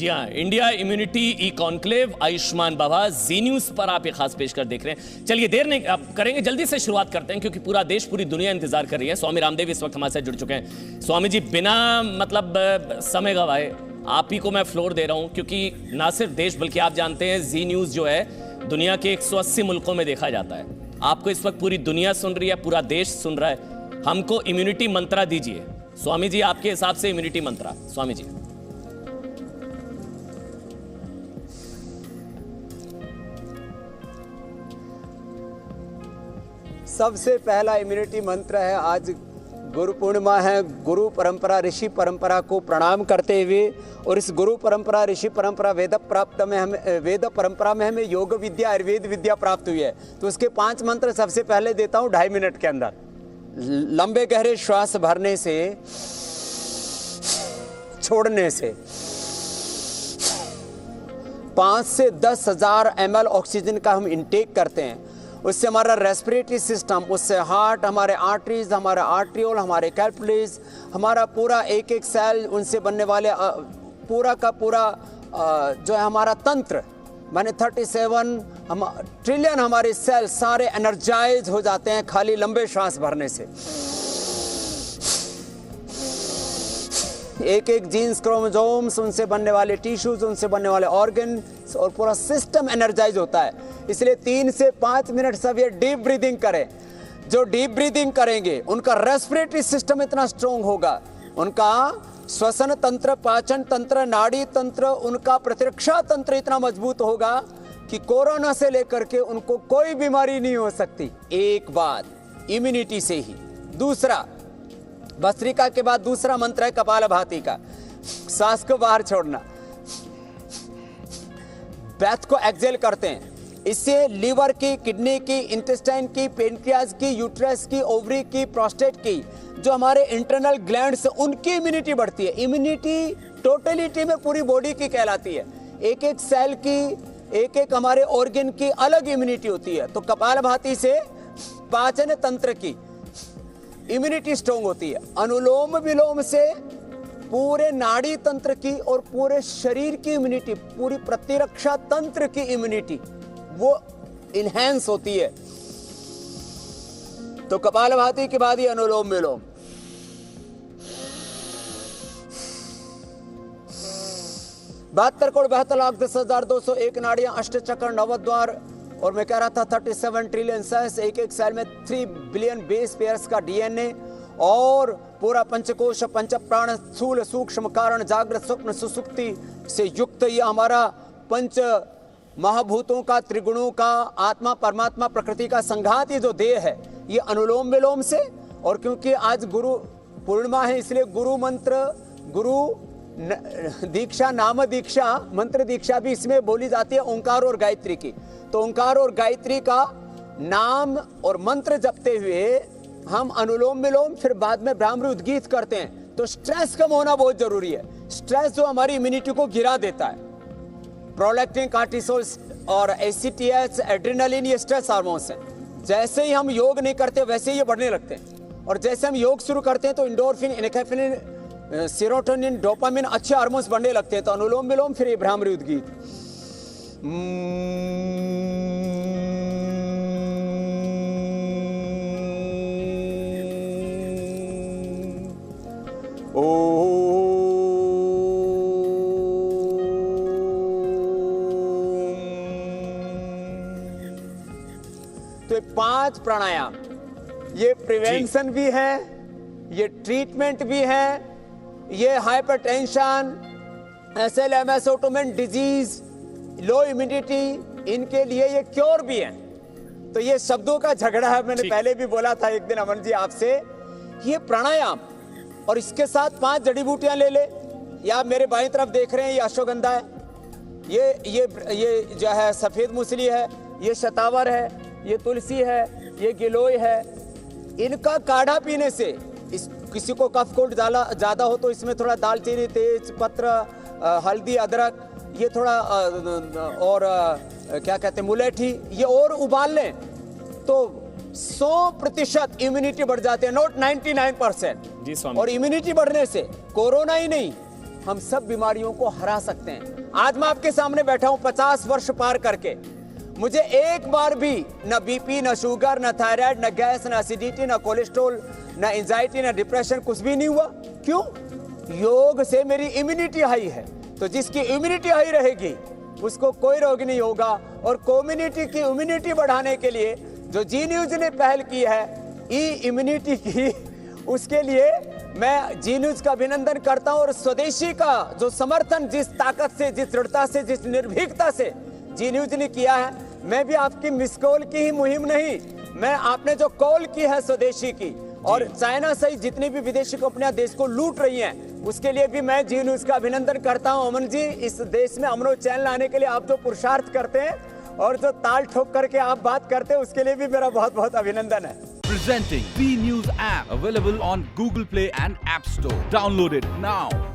जी हाँ, India immunity e conclave Ayushman बाबा जी news पर आप ये खास पेशकश देख रहे हैं। चलिए देर नहीं आप करेंगे, जल्दी से शुरुआत करते हैं क्योंकि पूरा देश पूरी दुनिया इंतजार कर रही है। स्वामी रामदेव इस वक्त हमारे साथ जुड़ चुके हैं। स्वामी जी, बिना मतलब समय गवाए आप ही को मैं फ्लोर दे रहा हूं क्योंकि ना सिर्फ देश बल्कि आप जानते हैं जी न्यूज जो है दुनिया के 180 मुल्कों में देखा जाता है। आपको इस वक्त पूरी दुनिया सुन रही है, पूरा देश सुन रहा है। हमको इम्यूनिटी मंत्रा दीजिए स्वामी जी, आपके हिसाब से इम्यूनिटी मंत्रा। स्वामी जी। सबसे पहला इम्यूनिटी मंत्र है, आज गुरु पूर्णिमा है, गुरु परंपरा ऋषि परंपरा को प्रणाम करते हुए, और इस गुरु परंपरा ऋषि परंपरा वेद परंपरा में हमें योग विद्या आयुर्वेद विद्या प्राप्त हुई है। तो उसके 5 मंत्र सबसे पहले देता हूँ 2.5 मिनट के अंदर। लंबे गहरे श्वास भरने से, छोड़ने से 5 से 10,000 ml ऑक्सीजन का हम इंटेक करते हैं। उससे हमारा रेस्पिरेटरी सिस्टम, उससे हार्ट, हमारे आर्टरीज, हमारा आर्ट्रियोल, हमारे कैपिलरीज, हमारा पूरा एक एक सेल, उनसे बनने वाले पूरा का पूरा जो है हमारा तंत्र, माने 37 ट्रिलियन हमारे सेल सारे एनर्जाइज हो जाते हैं खाली लंबे श्वास भरने से। एक एक जीन्स, क्रोमोसोम्स, उनसे बनने वाले टिश्यूज, उनसे बनने वाले ऑर्गन और पूरा सिस्टम एनर्जाइज होता है। इसलिए 3 से 5 मिनट सब ये डीप ब्रीदिंग करें। जो डीप ब्रीदिंग करेंगे उनका रेस्पिरेटरी सिस्टम इतना स्ट्रॉन्ग होगा, उनका श्वसन तंत्र, पाचन तंत्र, नाड़ी तंत्र, उनका प्रतिरक्षा तंत्र इतना मजबूत होगा कि कोरोना से लेकर के उनको कोई बीमारी नहीं हो सकती। एक बात इम्यूनिटी से ही। दूसरा, भस्त्रिका के बाद दूसरा मंत्र है कपालभाति का, सांस को बाहर छोड़ना, ब्रेथ को एक्सेल करते हैं। इससे लीवर की, किडनी की, इंटेस्टाइन की, पेनक्रियाज की, यूट्रस की, ओवरी की, प्रोस्टेट की, जो हमारे इंटरनल ग्लैंड्स, उनकी इम्यूनिटी बढ़ती है। इम्यूनिटी टोटलिटी में पूरी बॉडी की कहलाती है। एक एक सेल की, एक एक हमारे ऑर्गन की अलग इम्यूनिटी होती है। तो कपालभाति से पाचन तंत्र की इम्यूनिटी स्ट्रॉन्ग होती है। अनुलोम विलोम से पूरे नाड़ी तंत्र की और पूरे शरीर की इम्यूनिटी, पूरी प्रतिरक्षा तंत्र की इम्यूनिटी वो इनहेंस होती है। तो कपालभाति के बाद ही अनुलोम विलोम। बहत्तर करोड़ 72,10,201 नाड़ियां, अष्टचक्र, नवद्वार, और मैं कह रहा था 37 ट्रिलियन सेल्स, एक एक सेल में 3 बिलियन बेस पेयर्स का डीएनए, और पूरा पंचकोश, पंच प्राण, स्थूल सूक्ष्म कारण, जागृत स्वप्न सुसुप्ति से युक्त ये हमारा पंच महाभूतों का, त्रिगुणों का, आत्मा परमात्मा प्रकृति का संघात ये जो देह है, ये अनुलोम विलोम से। और क्योंकि आज गुरु पूर्णिमा है इसलिए गुरु मंत्र, गुरु दीक्षा, नाम दीक्षा, मंत्र दीक्षा भी इसमें बोली जाती है ओंकार और गायत्री की। तो ओंकार और गायत्री का नाम और मंत्र जपते हुए हम अनुलोम विलोम, फिर बाद में ब्राह्मरी उद्गीत करते हैं। तो स्ट्रेस कम होना बहुत जरूरी है। स्ट्रेस जो हमारी इम्यूनिटी को गिरा देता है। प्रोलैक्टिन, कार्टिसोल और एसीटीएच, एड्रेनालिन, ये स्ट्रेस हार्मोन्स हैं। जैसे ही हम योग नहीं करते वैसे ही ये बढ़ने लगते हैं, और जैसे हम योग शुरू करते हैं तो इंडोर्फिन, एनेफेफ्रिन, सेरोटोनिन, डोपामिन, अच्छे हार्मोन्स बढ़ने लगते हैं। तो अनुलोम विलोम, फिर ये ब्राह्मरी उद्गीत। तो 5 प्राणायाम, ये प्रिवेंशन भी है, ये ट्रीटमेंट भी है, ये hypertension, SLMS, autoimmune disease, low immunity, इनके लिए ये क्योर भी है। तो ये शब्दों का झगड़ा है। मैंने पहले भी बोला था एक दिन अमन जी आपसे, ये प्राणायाम और इसके साथ 5 जड़ी बूटियां ले ले। या आप मेरे बाईं तरफ देख रहे हैं, ये अश्वगंधा है, ये जो है सफेद मूसली है, ये शतावर है, ये तुलसी है, ये गिलोय है। इनका काढ़ा पीने से किसी को कफ कोल्ड ज्यादा हो तो इसमें थोड़ा दालचीनी, तेज पत्र, हल्दी, अदरक, ये थोड़ा और क्या कहते हैं मुलेठी, ये और उबाल लें तो 100% इम्यूनिटी बढ़ जाती है, नॉट 99%। जी स्वामी। और इम्यूनिटी बढ़ने से कोरोना ही नहीं, हम सब बीमारियों को हरा सकते हैं। आज मैं आपके सामने बैठा हूं 50 वर्ष पार करके, मुझे एक बार भी न बीपी, न शुगर, न थायराइड, न गैस, न एसिडिटी, न कोलेस्ट्रॉल, न एंजाइटी, न डिप्रेशन, कुछ भी नहीं हुआ। क्यों? योग से मेरी इम्यूनिटी हाई है। तो जिसकी इम्यूनिटी हाई रहेगी उसको कोई रोग नहीं होगा। और कम्युनिटी की इम्यूनिटी बढ़ाने के लिए जो जी न्यूज ने पहल की है ई इम्यूनिटी की, उसके लिए मैं जी न्यूज का अभिनंदन करता हूं। और स्वदेशी का जो समर्थन जिस ताकत से, जिस दृढ़ता से, जिस निर्भीकता से जी न्यूज ने किया है, मैं भी आपकी मिस कॉल की ही मुहिम नहीं, मैं आपने जो कॉल की है स्वदेशी की, और चाइना सहित जितनी भी विदेशी कंपनियां देश को लूट रही हैं, उसके लिए भी मैं जी न्यूज का अभिनंदन करता हूं। अमन जी, इस देश में अमनो चैन लाने के लिए आप जो पुरुषार्थ करते हैं और जो ताल ठोक करके आप बात करते हैं, उसके लिए भी मेरा बहुत बहुत अभिनंदन है। Presenting B News app, available on Google Play and App Store. Download it now.